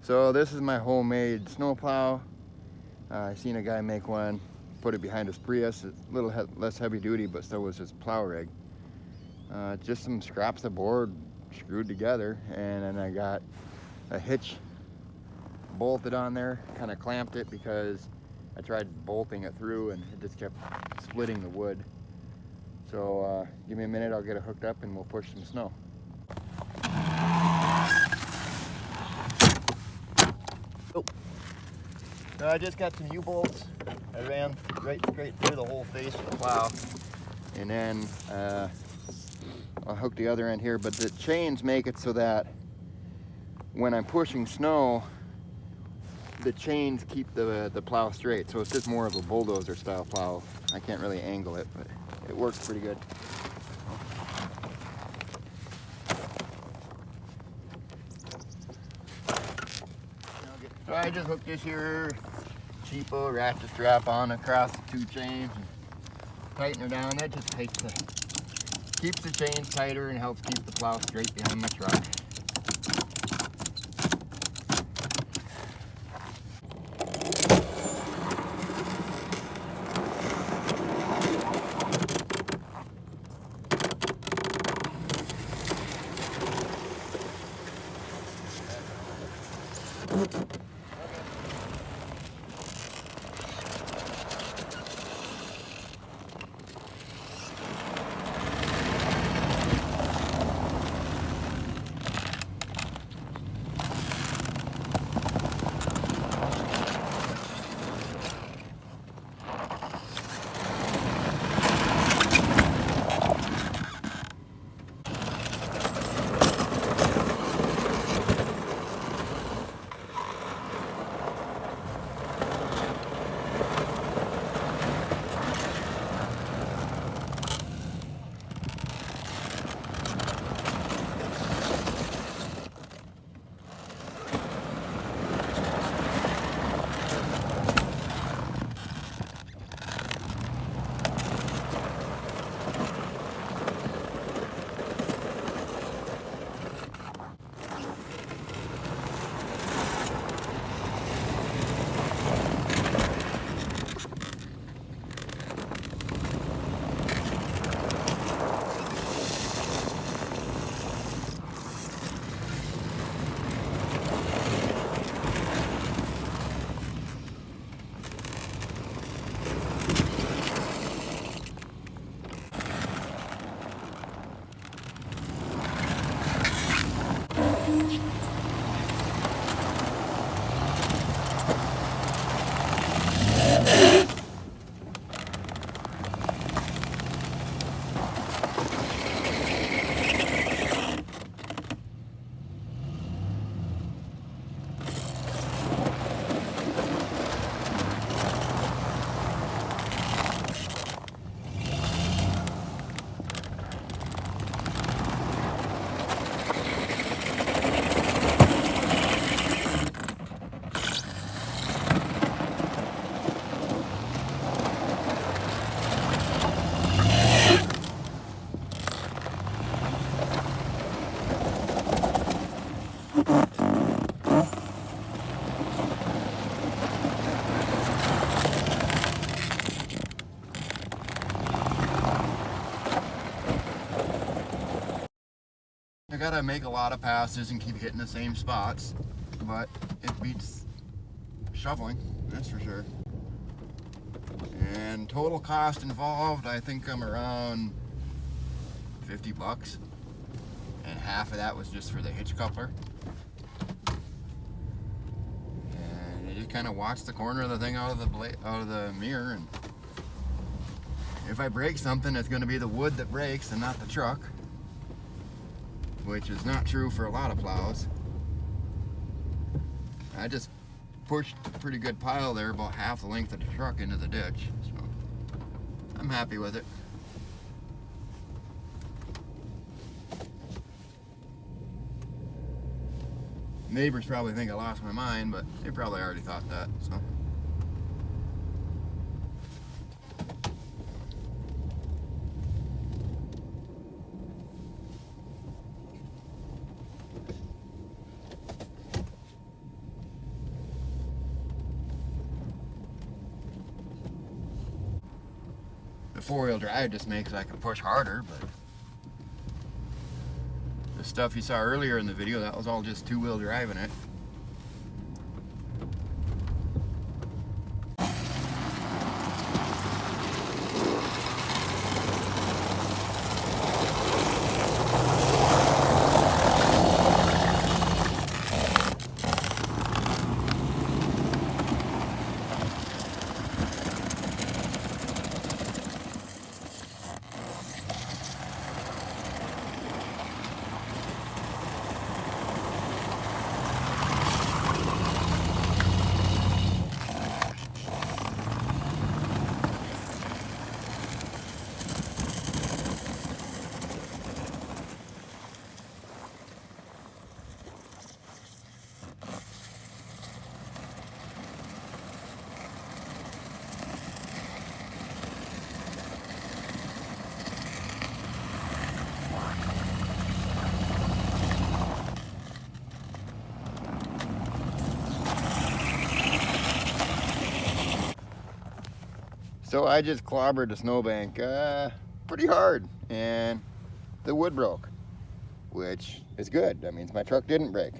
So this is my homemade snowplow. I seen a guy make one, put it behind his Prius. It's a little less heavy duty, but still was his plow rig. Just some scraps of board screwed together, and then I got a hitch bolted on there, kind of clamped it because I tried bolting it through and it just kept splitting the wood. So give me a minute, I'll get it hooked up and we'll push some snow. Oh. So I just got some U-bolts. I ran right straight through the whole face of the plow, and then I'll hook the other end here, but the chains make it so that when I'm pushing snow, the chains keep the plow straight. So it's just more of a bulldozer style plow. I can't really angle it, but it works pretty good. So I just hooked this here cheapo ratchet strap on across the two chains and tighten her down. That just keeps the chains tighter and helps keep the plow straight behind my truck. I gotta make a lot of passes and keep hitting the same spots, but it beats shoveling, that's for sure. And total cost involved, I think I'm around 50 bucks. And half of that was just for the hitch coupler. And you just kind of watch the corner of the thing out of the mirror, and if I break something, it's going to be the wood that breaks and not the truck, which is not true for a lot of plows. I just pushed a pretty good pile there, about half the length of the truck, into the ditch, so I'm happy with it. Neighbors probably think I lost my mind, but they probably already thought that, so. 4-wheel drive just makes I can push harder, but the stuff you saw earlier in the video, that was all just 2-wheel driving it. So I just clobbered the snowbank pretty hard, and the wood broke, which is good. That means my truck didn't break.